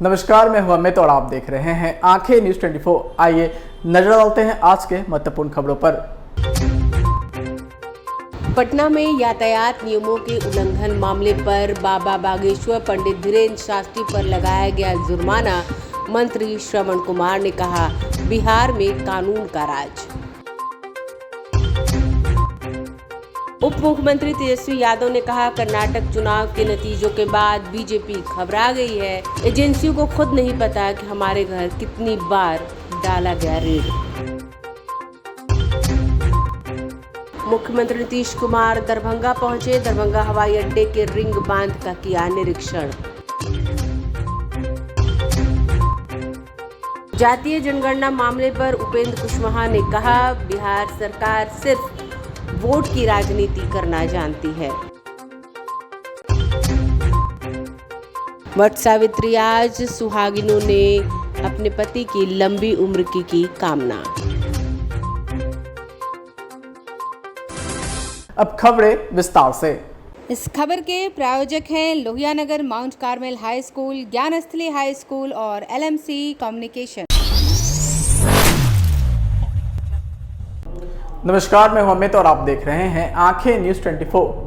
नमस्कार, मैं हूं अमित और आप देख रहे हैं आंखें न्यूज 24। आइए नजर डालते हैं आज के महत्वपूर्ण खबरों पर। पटना में यातायात नियमों के उल्लंघन मामले पर बाबा बागेश्वर पंडित धीरेन्द्र शास्त्री पर लगाया गया जुर्माना। मंत्री श्रवण कुमार ने कहा, बिहार में कानून का राज। उप मुख्यमंत्री तेजस्वी यादव ने कहा, कर्नाटक चुनाव के नतीजों के बाद बीजेपी घबरा गई है। एजेंसियों को खुद नहीं पता कि हमारे घर कितनी बार डाला गया रेड। मुख्यमंत्री नीतीश कुमार दरभंगा पहुंचे। दरभंगा हवाई अड्डे के रिंग बांध का किया निरीक्षण। जातीय जनगणना मामले पर उपेंद्र कुशवाहा ने कहा, बिहार सरकार सिर्फ वोट की राजनीति करना जानती है। वट सावित्री, आज सुहागिनों ने अपने पति की लंबी उम्र की कामना। अब खबरें विस्तार से। इस खबर के प्रायोजक हैं Lohia Nagar Mount Carmel High School, Gyansthali High School और LMC कम्युनिकेशन। नमस्कार, मैं हूं अमित और आप देख रहे हैं आंखें न्यूज 24।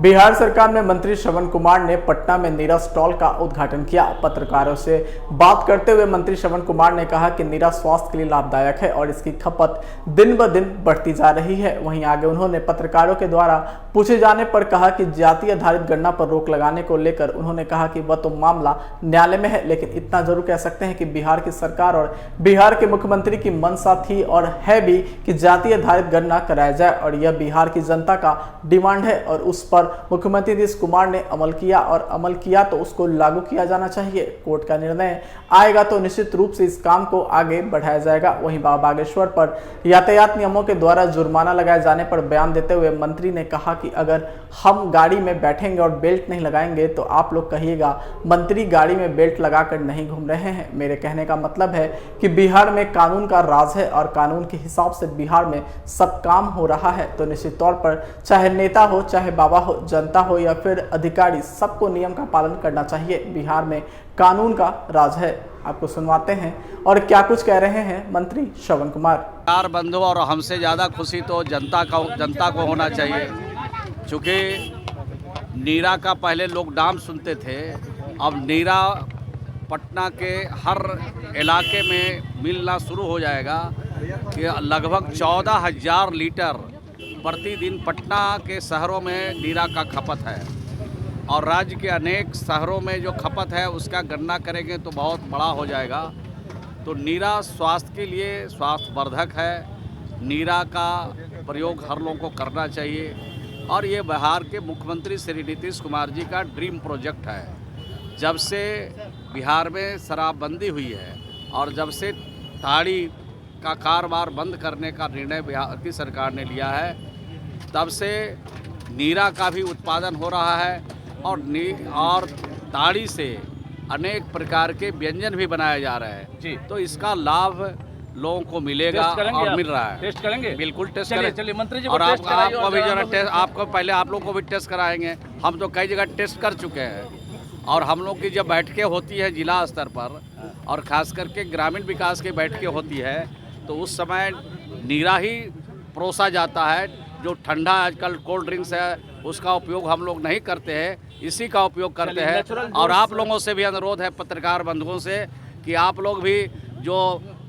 बिहार सरकार में मंत्री श्रवण कुमार ने पटना में नीरा स्टॉल का उद्घाटन किया। पत्रकारों से बात करते हुए मंत्री श्रवण कुमार ने कहा कि नीरा स्वास्थ्य के लिए लाभदायक है और इसकी खपत दिन ब दिन बढ़ती जा रही है। वहीं आगे उन्होंने पत्रकारों के द्वारा पूछे जाने पर कहा कि जाति आधारित गणना पर रोक लगाने को लेकर उन्होंने कहा कि वह तो मामला न्यायालय में है, लेकिन इतना जरूर कह सकते हैं कि बिहार की सरकार और बिहार के मुख्यमंत्री की मंशा थी और है भी कि जाति आधारित गणना कराया जाए और यह बिहार की जनता का डिमांड है और उस पर मुख्यमंत्री नीतीश कुमार ने अमल किया और अमल किया तो उसको लागू किया जाना चाहिए। कोर्ट का निर्णय आएगा तो निश्चित रूप से इस काम को आगे बढ़ाया जाएगा। वहीं बाबा बागेश्वर पर यातायात नियमों के द्वारा जुर्माना लगाए जाने पर बयान देते हुए मंत्री ने कहा कि अगर हम गाड़ी में बैठेंगे और बेल्ट नहीं लगाएंगे तो आप लोग कहिएगा मंत्री गाड़ी में बेल्ट लगाकर नहीं घूम रहे हैं। मेरे कहने का मतलब है कि बिहार में कानून का राज है और कानून के हिसाब से बिहार में सब काम हो रहा है। तो निश्चित तौर पर चाहे नेता हो, चाहे बाबा हो, जनता हो या फिर अधिकारी, सबको नियम का पालन करना चाहिए। बिहार में कानून का राज है। आपको सुनवाते हैं और क्या कुछ कह रहे हैं मंत्री श्रवण कुमार। चार बंधु और हमसे ज़्यादा खुशी तो जनता को होना चाहिए, क्योंकि नीरा का पहले लोग नाम सुनते थे, अब नीरा पटना के हर इलाके में मिलना शुरू हो जाएगा कि लगभग 14,000 लीटर प्रतिदिन पटना के शहरों में नीरा का खपत है और राज्य के अनेक शहरों में जो खपत है उसका गणना करेंगे तो बहुत बड़ा हो जाएगा। तो नीरा स्वास्थ्य के लिए स्वास्थ्यवर्धक है। नीरा का प्रयोग हर लोगों को करना चाहिए और ये बिहार के मुख्यमंत्री श्री नीतीश कुमार जी का ड्रीम प्रोजेक्ट है। जब से बिहार में शराबबंदी हुई है और जब से ताड़ी का कारोबार बंद करने का निर्णय बिहार की सरकार ने लिया है, तब से नीरा का भी उत्पादन हो रहा है और ताड़ी से अनेक प्रकार के व्यंजन भी बनाए जा रहे हैं जी। तो इसका लाभ लोगों को मिलेगा और मिल रहा है। टेस्ट करेंगे? बिल्कुल टेस्ट करें। चलिए मंत्री जी और आपको भी जरा टेस्ट, आपको पहले आप लोग को भी टेस्ट कराएंगे। हम तो कई जगह टेस्ट कर चुके हैं और हम लोग की जब बैठकें होती है जिला स्तर पर और ख़ास करके ग्रामीण विकास की बैठकें होती है तो उस समय नीरा ही परोसा जाता है। जो ठंडा आजकल कोल्ड ड्रिंक्स है उसका उपयोग हम लोग नहीं करते हैं, इसी का उपयोग करते हैं। और आप लोगों से भी अनुरोध है, पत्रकार बंधुओं से, कि आप लोग भी जो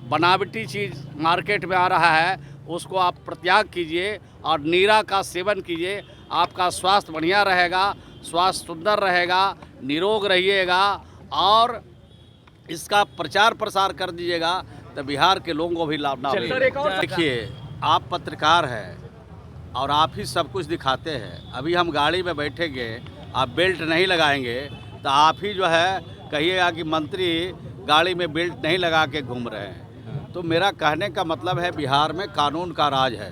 बनावटी चीज़ मार्केट में आ रहा है उसको आप प्रत्याग कीजिए और नीरा का सेवन कीजिए। आपका स्वास्थ्य बढ़िया रहेगा, स्वास्थ्य सुंदर रहेगा, निरोग रहिएगा और इसका प्रचार प्रसार कर दीजिएगा तो बिहार के लोगों को भी लाभ ना मिलेगा। देखिए, आप पत्रकार हैं और आप ही सब कुछ दिखाते हैं। अभी हम गाड़ी में बैठेंगे, आप बेल्ट नहीं लगाएंगे तो आप ही जो है कहिएगा कि मंत्री गाड़ी में बेल्ट नहीं लगा के घूम रहे हैं। तो मेरा कहने का मतलब है बिहार में कानून का राज है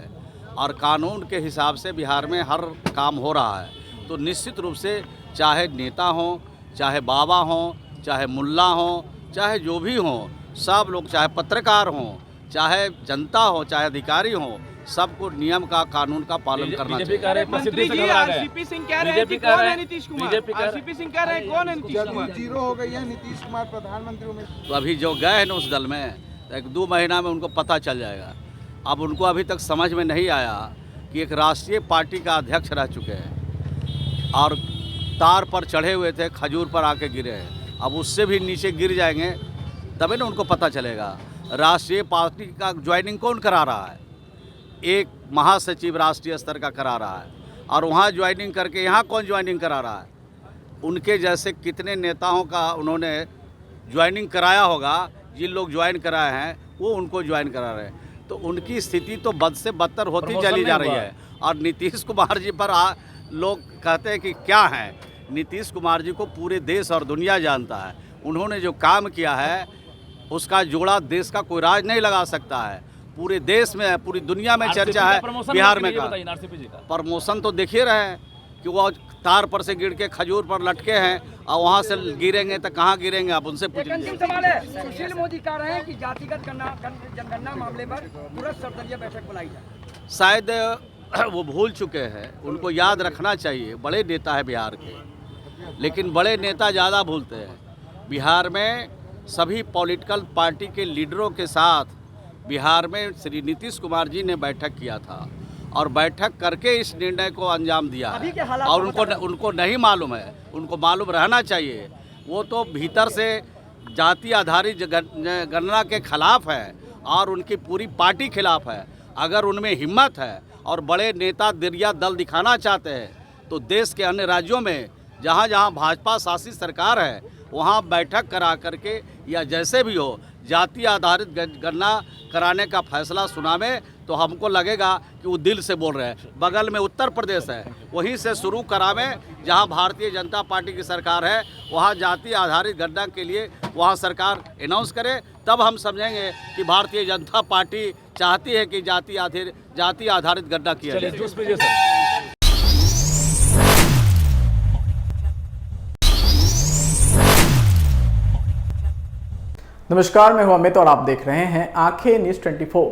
और कानून के हिसाब से बिहार में हर काम हो रहा है। तो निश्चित रूप से चाहे नेता हों, चाहे बाबा हों, चाहे मुल्ला हों, चाहे जो भी हों, सब लोग, चाहे पत्रकार हों, चाहे जनता हो, चाहे अधिकारी हों, सबको नियम का कानून का पालन करना बीजेपी चाहिए। कह रहे हैं मंत्री जी आरसीपी सिंह कह रहे हैं कि कौन है नीतीश कुमार? आरसीपी सिंह कह रहे हैं कौन है नीतीश कुमार? जीरो हो गई है नीतीश कुमार प्रधानमंत्री में। तो अभी जो गए हैं ना उस दल में, 1-2 महीना में उनको पता चल जाएगा। अब उनको अभी तक समझ में नहीं आया कि एक राष्ट्रीय पार्टी का अध्यक्ष रह चुके हैं और तार पर चढ़े हुए थे, खजूर पर आके गिरे हैं। अब उससे भी नीचे गिर जाएंगे तभी ना उनको पता चलेगा। राष्ट्रीय पार्टी का ज्वाइनिंग कौन करा रहा है? एक महासचिव राष्ट्रीय स्तर का करा रहा है, और वहाँ ज्वाइनिंग करके यहाँ कौन ज्वाइनिंग करा रहा है? उनके जैसे कितने नेताओं का उन्होंने ज्वाइनिंग कराया होगा। जिन लोग ज्वाइन कराए हैं वो उनको ज्वाइन करा रहे हैं। तो उनकी स्थिति तो बद से बदतर होती चली जा रही है। और नीतीश कुमार जी पर लोग कहते हैं कि क्या हैं। नीतीश कुमार जी को पूरे देश और दुनिया जानता है। उन्होंने जो काम किया है उसका जोड़ा देश का कोई राज नहीं लगा सकता है। पूरे देश में, पूरी दुनिया में चर्चा है बिहार में का। प्रमोशन तो देखिए रहे हैं कि वो तार पर से गिर के खजूर पर लटके हैं और वहाँ से गिरेंगे तो कहाँ गिरेंगे, आप उनसे पूछ लीजिए। सवाल है, सुशील मोदी कह रहे हैं कि जातिगत जनगणना मामले पर तुरंत सर्वदलीय बैठक बुलाई जाए। शायद वो भूल चुके हैं, उनको याद रखना चाहिए। बड़े नेता है बिहार के, लेकिन बड़े नेता ज़्यादा भूलते हैं। बिहार में सभी पॉलिटिकल पार्टी के लीडरों के साथ बिहार में श्री नीतीश कुमार जी ने बैठक किया था और बैठक करके इस निर्णय को अंजाम दिया है। और उनको नहीं मालूम है, उनको मालूम रहना चाहिए। वो तो भीतर से जाति आधारित गणना के खिलाफ है और उनकी पूरी पार्टी खिलाफ है। अगर उनमें हिम्मत है और बड़े नेता दिरिया दल दिखाना चाहते हैं तो देश के अन्य राज्यों में जहाँ जहाँ भाजपा शासित सरकार है वहाँ बैठक करा करके या जैसे भी हो जाति आधारित गणना कराने का फैसला सुनावे तो हमको लगेगा कि वो दिल से बोल रहे हैं। बगल में उत्तर प्रदेश है, वहीं से शुरू करावे जहां भारतीय जनता पार्टी की सरकार है। वहां जाति आधारित गणना के लिए वहां सरकार अनाउंस करे, तब हम समझेंगे कि भारतीय जनता पार्टी चाहती है कि जाति आधारित गणना किया जाए। नमस्कार, मैं हूं अमित और आप देख रहे हैं आंखें न्यूज 24।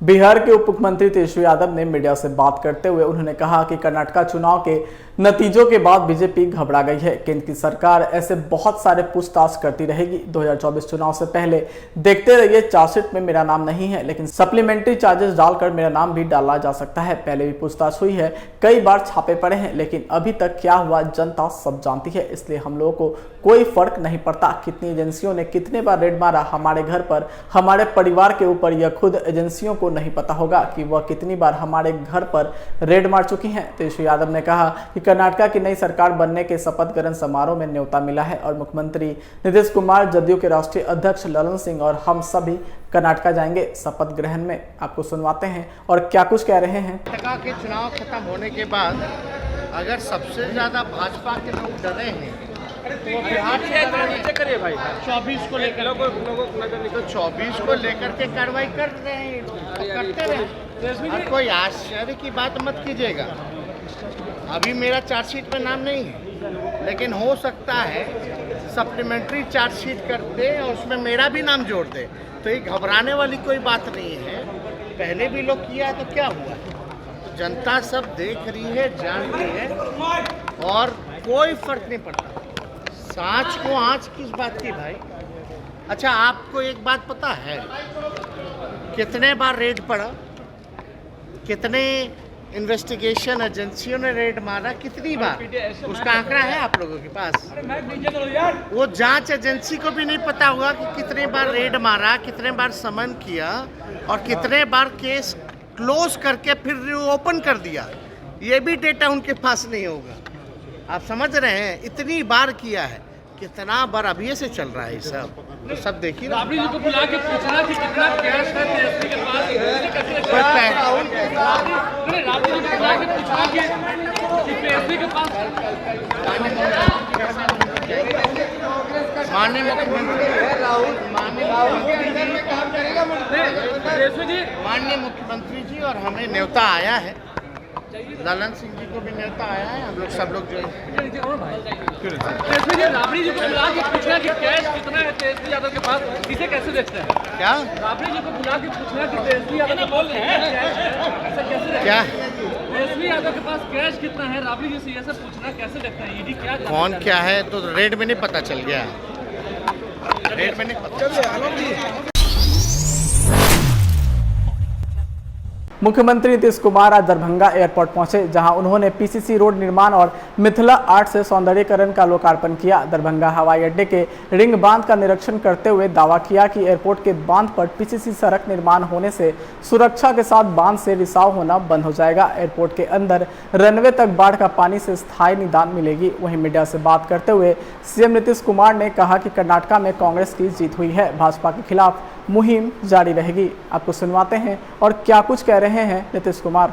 बिहार के उप मुख्यमंत्री तेजस्वी यादव ने मीडिया से बात करते हुए उन्होंने कहा कि कर्नाटक चुनाव के नतीजों के बाद बीजेपी घबरा गई है। केंद्र की सरकार ऐसे बहुत सारे पूछताछ करती रहेगी। 2024 चुनाव से पहले देखते रहिए, चार्जशीट में मेरा नाम नहीं है, लेकिन सप्लीमेंट्री चार्जेस डालकर मेरा नाम भी डाला जा सकता है। पहले भी पूछताछ हुई है, कई बार छापे पड़े हैं, लेकिन अभी तक क्या हुआ जनता सब जानती है। इसलिए हम लोगों को कोई फर्क नहीं पड़ता कितनी एजेंसियों ने कितने बार रेड मारा हमारे घर पर, हमारे परिवार के ऊपर। यह खुद एजेंसियों को नहीं पता होगा कि वह कितनी बार हमारे घर पर रेड मार चुकी हैं। तेजस्वी यादव ने कहा कि कर्नाटक की नई सरकार बनने के शपथ ग्रहण समारोह में न्योता मिला है और मुख्यमंत्री नीतीश कुमार, जदयू के राष्ट्रीय अध्यक्ष ललन सिंह और हम सभी कर्नाटक जाएंगे शपथ ग्रहण में। आपको सुनवाते हैं और क्या कुछ कह रहे हैं। कर्नाटक के चुनाव खत्म होने के बाद अगर सबसे ज्यादा भाजपा के लोग डरे हैं तो वो बिहार से डरे हैं। 24 को लेकर तो 24 को लेकर के कार्रवाई कर रहे हैं, करते रहे। और कोई आश्चर्य की बात मत कीजिएगा, अभी मेरा चार्जशीट में नाम नहीं है, लेकिन हो सकता है सप्लीमेंट्री चार्जशीट कर दे और उसमें मेरा भी नाम जोड़ दे। तो ये घबराने वाली कोई बात नहीं है। पहले भी लोग किया तो क्या हुआ, जनता सब देख रही है, जान रही है और कोई फर्क नहीं पड़ता। सांच को आँच किस बात की भाई। अच्छा, आपको एक बात पता है कितने बार रेड पड़ा, कितने इन्वेस्टिगेशन एजेंसियों ने रेड मारा, कितनी बार, उसका आंकड़ा है आप लोगों के पास? वो जांच एजेंसी को भी नहीं पता होगा कि कितने बार रेड मारा, कितने बार समन किया और कितने बार केस क्लोज करके फिर ओपन कर दिया। ये भी डेटा उनके पास नहीं होगा। आप समझ रहे हैं, इतनी बार किया है, कितना बार अभी से चल रहा है ये सब, तो सब देखिए। राबड़ी जी को बुला के पूछना कि कितना कैश है तेजस्वी के पास, राबड़ी जी को बुला के पूछना कि तेजस्वी के पास। माननीय मुख्यमंत्री जी और हमें न्योता आया है चाहिए। ललन सिंह जी को भी नेता आया है, हम लोग सब लोग जो तेजस्वी जी राबड़ी जी को बुला के पूछना कि कैश कितना है तेजस्वी यादव के पास, इसे कैसे देखते हैं? क्या राबड़ी जी को बुला के पूछना कि तेजस्वी यादव के पास कैश है, इसे कैसे देखते क्या हैं? तेजस्वी यादव के पास कैश कितना है, राबड़ी जी से ये सब पूछना कैसे देखते हैं? ईडी क्या कौन क्या है तो रेड में नहीं पता चल गया, रेड में नहीं पता। मुख्यमंत्री नीतीश कुमार आज दरभंगा एयरपोर्ट पहुंचे, जहां उन्होंने पीसीसी रोड निर्माण और मिथिला आर्ट से सौंदर्यीकरण का लोकार्पण किया। दरभंगा हवाई अड्डे के रिंग बांध का निरीक्षण करते हुए दावा किया कि एयरपोर्ट के बांध पर पीसीसी सड़क निर्माण होने से सुरक्षा के साथ बांध से रिसाव होना बंद हो जाएगा। एयरपोर्ट के अंदर रनवे तक बाढ़ का पानी से स्थायी निदान मिलेगी। वहीं मीडिया से बात करते हुए सीएम नीतीश कुमार ने कहा कि कर्नाटक में कांग्रेस की जीत हुई है, भाजपा के खिलाफ मुहिम जारी रहेगी। आपको सुनवाते हैं और क्या कुछ कह रहे हैं नीतीश कुमार।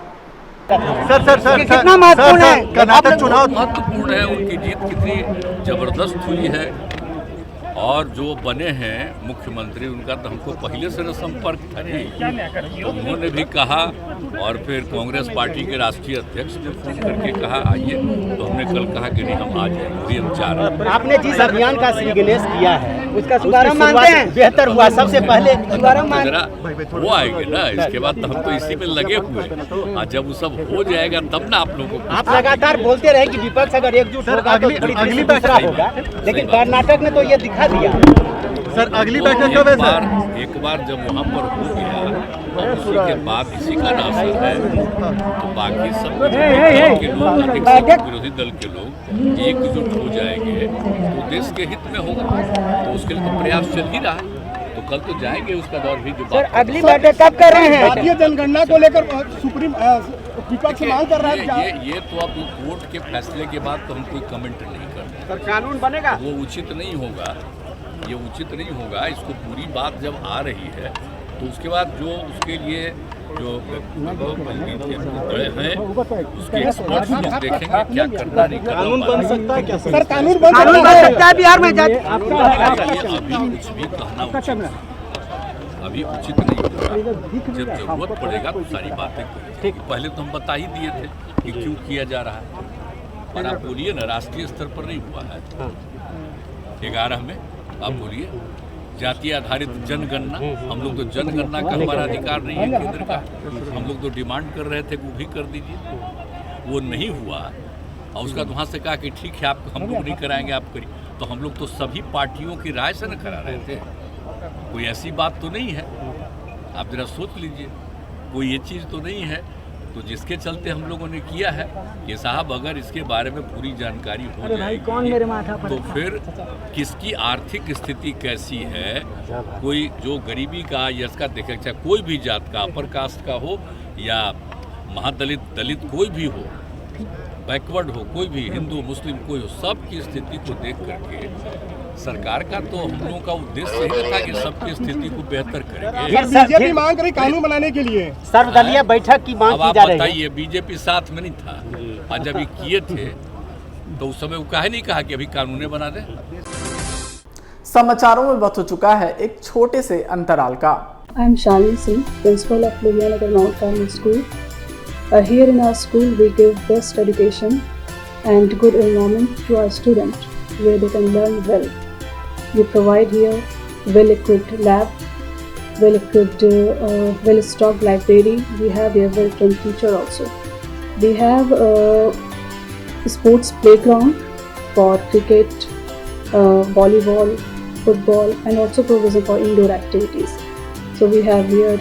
सर कितना महत्वपूर्ण है कर्नाटक चुनाव? महत्वपूर्ण है, उनकी जीत कितनी जबरदस्त हुई है और जो बने हैं मुख्यमंत्री उनका तो हमको पहले से न संपर्क था नहीं, तो उन्होंने भी कहा और फिर कांग्रेस पार्टी के राष्ट्रीय अध्यक्ष ने फोन करके कहा आइए, तो हमने कल कहा कि नहीं हम आ जाएंगे, वही हम चाह रहे हैं। आपने जिस अभियान का श्रीगणेश किया है उसका शुभारंभ मानते हैं बेहतर हुआ, सबसे पहले शुभारंभ वो आएंगे ना, इसके बाद तो हम तो इसी में लगे हुए और जब वो सब हो जाएगा तब ना आप लोगों को। आप लगातार बोलते रहे कि विपक्ष अगर एकजुट होगा तो अगली दूसरा होगा, लेकिन कर्नाटक ने तो ये दिखा दिया। सर अगली बैठक कब है सर? एक बार जब वहाँ पर हो गया और उसी के बाद इसी का असर है तो बाकी सब के लोग, विरोधी दल के लोग एकजुट हो जाएंगे तो देश के हित में होगा, तो उसके लिए तो प्रयास चल ही रहा है। तो कल तो जाएंगे उसका दौर भी जो सर अगली बैठक कब कर रहे हैं? भारतीय जनगणना को लेकर सुप्रीम विपक्ष मांग कर रहा है। ये तो अब कोर्ट के फैसले के बाद तो हम कोई कमेंट नहीं करते। सर कानून बनेगा, वो उचित नहीं होगा, ये उचित नहीं होगा। इसको पूरी बात जब आ रही है तो उसके बाद जो उसके लिए जो हैं उसके एक्सपर्ट्स लोग देखेंगे क्या करना नहीं करना। कानून बन सकता है क्या सर? कानून बन सकता है बिहार में? अभी कुछ भी कहना अभी उचित नहीं होगा, जब जरूरत पड़ेगा तो सारी बातें करेंगे। पहले तो हम बता ही दिए थे कि क्यों किया जा रहा है, और आप बोलिए ना राष्ट्रीय स्तर पर नहीं हुआ है 11 में, आप बोलिए जाति आधारित जनगणना, हम लोग तो जनगणना का हमारा अधिकार नहीं है केंद्र का, हम लोग तो डिमांड कर रहे थे कि वो भी कर दीजिए, वो नहीं हुआ और उसका वहाँ से कहा कि ठीक है आप हम लोग नहीं कराएंगे आप करिए, तो हम लोग तो सभी पार्टियों की राय से न करा रहे थे, कोई ऐसी बात तो नहीं है, आप जरा सोच लीजिए, कोई ये चीज़ तो नहीं है। तो जिसके चलते हम लोगों ने किया है कि साहब अगर इसके बारे में पूरी जानकारी हो जाएगी तो फिर किसकी आर्थिक स्थिति कैसी है, कोई जो गरीबी का या इसका देखे, चाहे कोई भी जात का, अपर कास्ट का हो या महादलित दलित कोई भी हो, बैकवर्ड हो कोई भी, हिंदू मुस्लिम कोई हो, सबकी स्थिति को देख करके सरकार का तो हम लोगों का उद्देश्य ही था कि सबकी स्थिति को बेहतर करेंगे। बीजेपी मांग करी कानून बनाने के लिए सर्वदलीय बैठक की मांग की जा रही है। बताइए बीजेपी साथ में नहीं था और जब ये किए थे तो उस समय वो काहे नहीं कहा कि अभी कानून बना दे। समाचारों में वक्त हो चुका है एक छोटे से अंतराल का। I am Shalini Singh, principal of Lohiyanagar Mount Carmel School. Here in our school, we give best education and good environment to our students, where they can learn well. We provide here well-equipped lab, well-equipped, well-stocked library. We have here well-trained teacher also. We have a sports playground for cricket, volleyball, football, and also provision for indoor activities. So we have here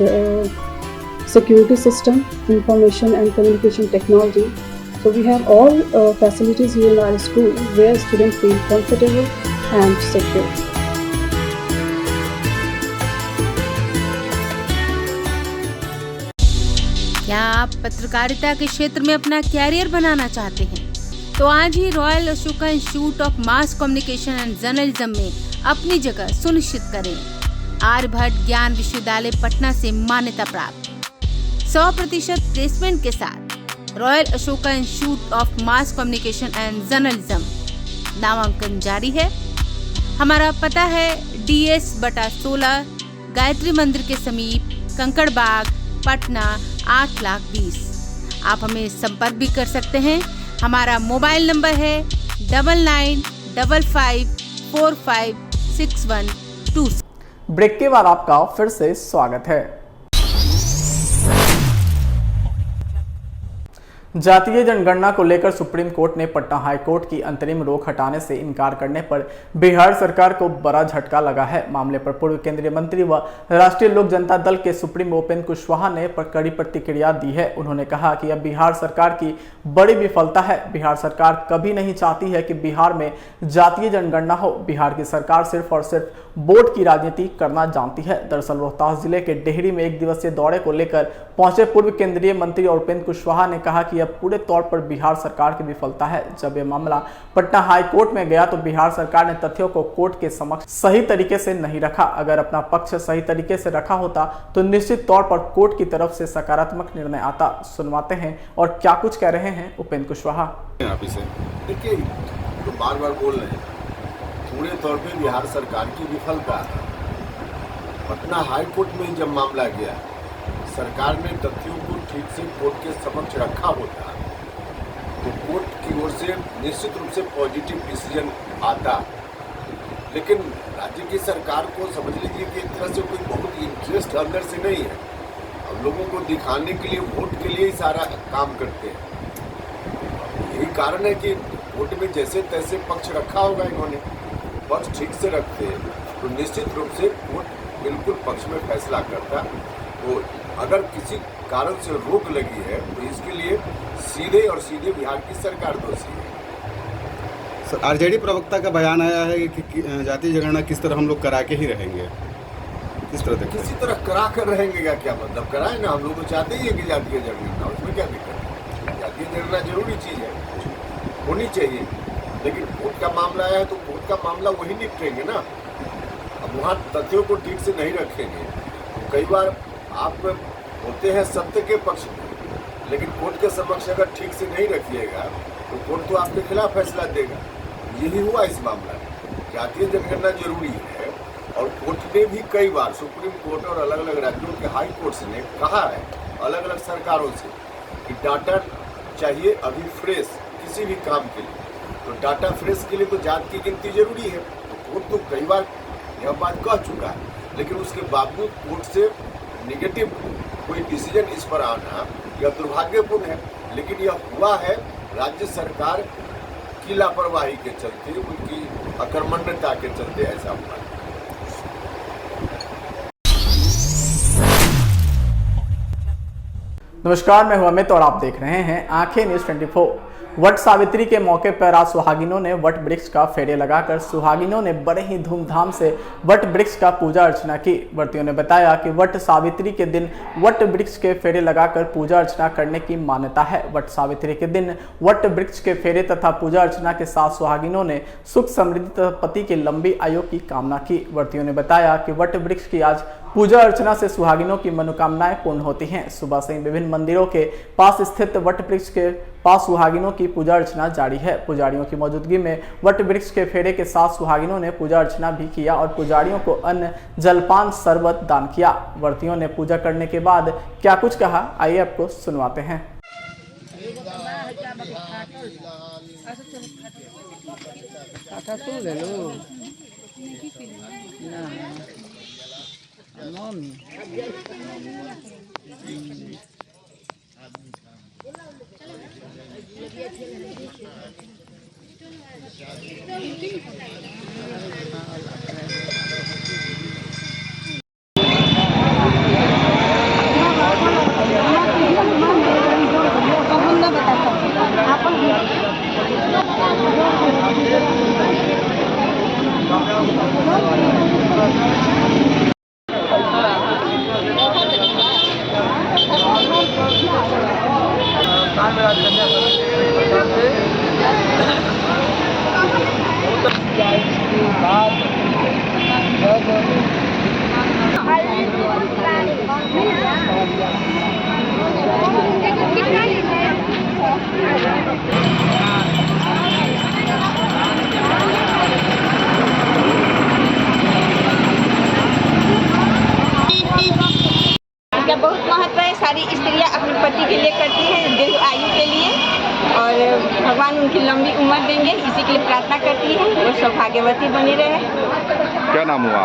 security system, information and communication technology. So we have all facilities here in our school where students feel comfortable and secure. क्या आप पत्रकारिता के क्षेत्र में अपना career बनाना चाहते हैं? तो आज ही Royal Ashoka Institute of Mass Communication and Journalism में अपनी जगह सुनिश्चित करें। आर्यभट्ट ज्ञान विश्वविद्यालय पटना से मान्यता प्राप्त 100% प्लेसमेंट के साथ royal Ashoka Institute of Mass Communication and journalism नामांकन जारी है। हमारा पता है DS/16 गायत्री मंदिर के समीप, कंकड़बाग, पटना 8,20,000। आप हमें संपर्क भी कर सकते हैं। हमारा मोबाइल नंबर है 9955456126। ब्रेक के बाद आपका फिर से स्वागत है। जातीय जनगणना को लेकर सुप्रीम कोर्ट ने पटना हाई कोर्ट की अंतरिम रोक हटाने से इनकार करने पर बिहार सरकार को बड़ा झटका लगा है। मामले पर पूर्व केंद्रीय मंत्री व राष्ट्रीय लोक जनता दल के सुप्रीमो उपेंद्र कुशवाहा ने कड़ी प्रतिक्रिया दी है। उन्होंने कहा कि यह बिहार सरकार की बड़ी विफलता है। बिहार सरकार कभी नहीं चाहती है कि बिहार में जातीय जनगणना हो। बिहार की सरकार सिर्फ और सिर्फ वोट की राजनीति करना जानती है। दरअसल रोहतास जिले के डेहरी में एक दिवसीय दौरे को लेकर पहुंचे पूर्व केंद्रीय मंत्री और उपेंद्र कुशवाहा ने कहा कि यह पूरे तौर पर बिहार सरकार की विफलता है। जब यह मामला पटना हाई कोर्ट में गया तो बिहार सरकार ने तथ्यों को कोर्ट के समक्ष सही तरीके से नहीं रखा। अगर अपना पक्ष सही तरीके से रखा होता तो निश्चित तौर पर कोर्ट की तरफ से सकारात्मक निर्णय आता। सुनवाते हैं और क्या कुछ कह रहे हैं उपेंद्र कुशवाहा। देखिए, तो बार बार बोल रहे हैं पूरे तौर पे बिहार सरकार की विफलता है। पटना हाई कोर्ट में जब मामला गया, सरकार ने तथ्यों को ठीक से कोर्ट के समक्ष रखा होता तो कोर्ट की ओर से निश्चित रूप से पॉजिटिव डिसीजन आता। लेकिन राज्य की सरकार को समझ लीजिए कि एक तरह से कोई बहुत इंटरेस्ट अंदर से नहीं है। अब लोगों को दिखाने के लिए, वोट के लिए ही सारा काम करते हैं। यही कारण है कि कोर्ट में जैसे तैसे पक्ष रखा होगा इन्होंने। पक्ष ठीक से रखते तो निश्चित रूप से कोर्ट बिल्कुल पक्ष में फैसला करता। तो अगर किसी कारण से रोक लगी है तो इसके लिए सीधे और सीधे बिहार की सरकार दोषी है। सर, आरजेडी प्रवक्ता का बयान आया है कि जातीय जनगणना किस तरह हम लोग करा के ही रहेंगे। किस तरह किसी तरह करा कर रहेंगे का क्या मतलब? कराए ना, हम लोग तो चाहते ही है कि जातीय जनगणना, उसमें क्या दिक्कत है? जातीय जनगणना जरूरी चीज़ है, होनी चाहिए। लेकिन कोर्ट का मामला आया है तो कोर्ट का मामला वही निपटेंगे ना। अब वहाँ तथ्यों को ठीक से नहीं रखेंगे तो कई बार आप होते हैं सत्य के पक्ष में, लेकिन कोर्ट के समक्ष अगर ठीक से नहीं रखिएगा तो कोर्ट तो आपके खिलाफ फैसला देगा। यही हुआ इस मामला में। जातीय जनगणना जरूरी है और कोर्ट ने भी कई बार, सुप्रीम कोर्ट और अलग अलग राज्यों के हाई कोर्ट्स ने कहा है अलग अलग सरकारों से कि डाटा चाहिए अभी फ्रेश किसी भी काम के लिए। तो डाटा फ्रेश के लिए तो जात की गिनती जरूरी है। तो कोर्ट तो कई बार यह बात कह चुका है, लेकिन उसके बावजूद कोर्ट से निगेटिव कोई डिसीजन इस पर आना यह दुर्भाग्यपूर्ण है। लेकिन यह हुआ है राज्य सरकार की लापरवाही के चलते, उनकी अकर्मण्यता के चलते ऐसा हुआ है। नमस्कार, मैं हूं अमित और आप देख रहे हैं आंखें न्यूज 24। वट सावित्री के मौके पर आज सुहागिनों ने वट वृक्ष का फेरे लगाकर सुहागिनों ने बड़े ही धूमधाम से वट वृक्ष का पूजा अर्चना की। व्रतियों ने बताया कि वट सावित्री के दिन वट वृक्ष के फेरे लगाकर पूजा अर्चना करने की मान्यता है। वट सावित्री के दिन वट वृक्ष के फेरे तथा पूजा अर्चना के साथ सुहागिनों ने सुख समृद्धि तथा पति की लंबी आयु की कामना की। व्रतियों ने बताया कि वट वृक्ष की आज पूजा अर्चना से सुहागिनों की मनोकामनाएं पूर्ण होती हैं। सुबह से ही विभिन्न मंदिरों के पास स्थित वट वृक्ष के पास सुहागिनों की पूजा अर्चना जारी है। पुजारियों की मौजूदगी में वट वृक्ष के फेरे के साथ सुहागिनों ने पूजा अर्चना भी किया और पुजारियों को अन्न, जलपान, शरबत दान किया। व्रतियों ने पूजा करने के बाद क्या कुछ कहा, आइए आपको सुनवाते हैं। बहुत महत्व है। सारी स्त्रियां अपने पति के लिए करती हैं, भगवान उनकी लंबी उम्र देंगे, इसी के लिए प्रार्थना करती है। वो सौभाग्यवती बनी रहे। क्या नाम हुआ?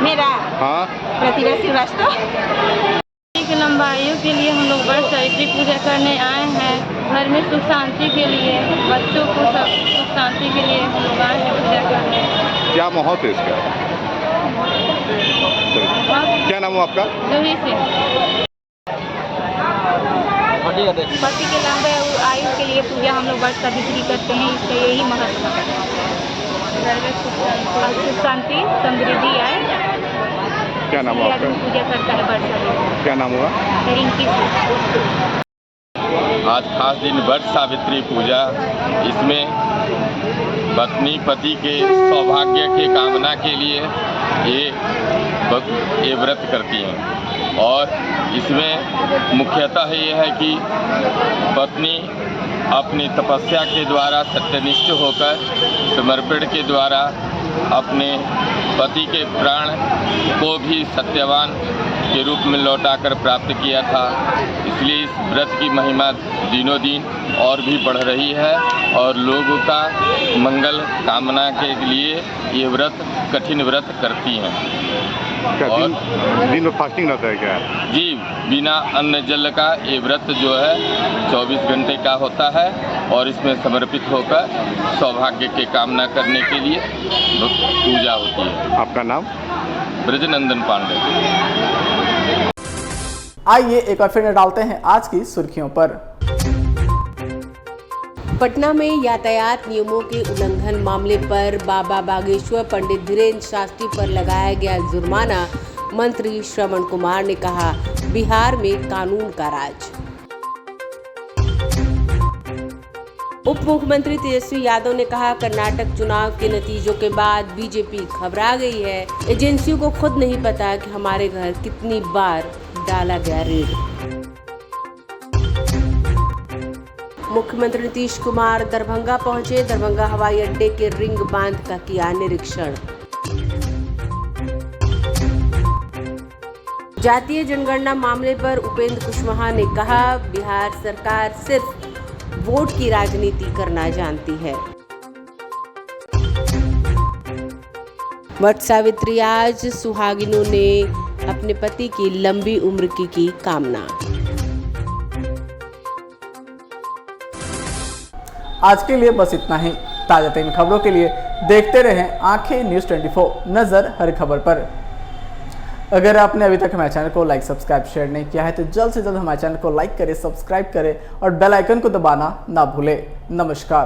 मेरा हाँ, प्रतिभा श्रीवास्तव। की लंबाइयों के लिए हम लोग बर्थ सावित्री पूजा करने आए हैं। घर में सुख शांति के लिए, बच्चों को सब सुख शांति के लिए हम लोग आए हैं पूजा करने। क्या महत्व है इसका? क्या नाम हुआ आपका? जूही सिंह। पति के लंबे आयु के लिए पूजा हम लोग बर्थ सावित्री करते हैं, इसका यही महत्व है। घर में सुख शांति समृद्धि आए। क्या नाम हुआ आपका? पूजा करता है बर्थ सावित्री। क्या नाम हुआ? रिंकी। आज खास दिन वट सावित्री पूजा। इसमें पत्नी पति के सौभाग्य के कामना के लिए ये व्रत करती हैं। और इसमें मुख्यतः ये है कि पत्नी अपनी तपस्या के द्वारा सत्यनिष्ठ होकर समर्पण के द्वारा अपने पति के प्राण को भी सत्यवान के रूप में लौटाकर प्राप्त किया था। इसलिए इस व्रत की महिमा दिनों दिन और भी बढ़ रही है और लोगों का मंगल कामना के लिए ये व्रत कठिन व्रत करती हैं। क्या दिन में फास्टिंग रहता है क्या? जी, बिना अन्न जल का ये व्रत जो है 24 घंटे का होता है और इसमें समर्पित होकर सौभाग्य के कामना करने के लिए पूजा होती है। आपका नाम? ब्रजनंदन पांडे। आइए एक बार फिर डालते हैं आज की सुर्खियों पर। पटना में यातायात नियमों के उल्लंघन मामले पर बाबा बागेश्वर पंडित धीरेन्द्र शास्त्री पर लगाया गया जुर्माना। मंत्री श्रवण कुमार ने कहा, बिहार में कानून का राज। उप मुख्यमंत्री तेजस्वी यादव ने कहा, कर्नाटक चुनाव के नतीजों के बाद बीजेपी घबरा गई है। एजेंसियों को खुद नहीं पता कि हमारे घर कितनी बार डाला गया रेड। मुख्यमंत्री नीतीश कुमार दरभंगा पहुंचे। दरभंगा हवाई अड्डे के रिंग बांध का किया निरीक्षण। जातीय जनगणना मामले पर उपेंद्र कुशवाहा ने कहा, बिहार सरकार सिर्फ वोट की राजनीति करना जानती है। वट सावित्री आज सुहागिनों ने अपने पति की लंबी उम्र की कामना। आज के लिए बस इतना ही। ताजा तरीन खबरों के लिए देखते रहें आंखें न्यूज़ 24, नजर हर खबर पर। अगर आपने अभी तक हमारे चैनल को लाइक, सब्सक्राइब, शेयर नहीं किया है तो जल्द से जल्द हमारे चैनल को लाइक करें, सब्सक्राइब करें और बेल आइकन को दबाना ना भूलें। नमस्कार।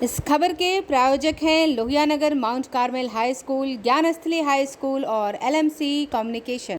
इस खबर के प्रायोजक हैं Lohia Nagar Mount Carmel High School, Gyansthali High School और LMC कम्युनिकेशन।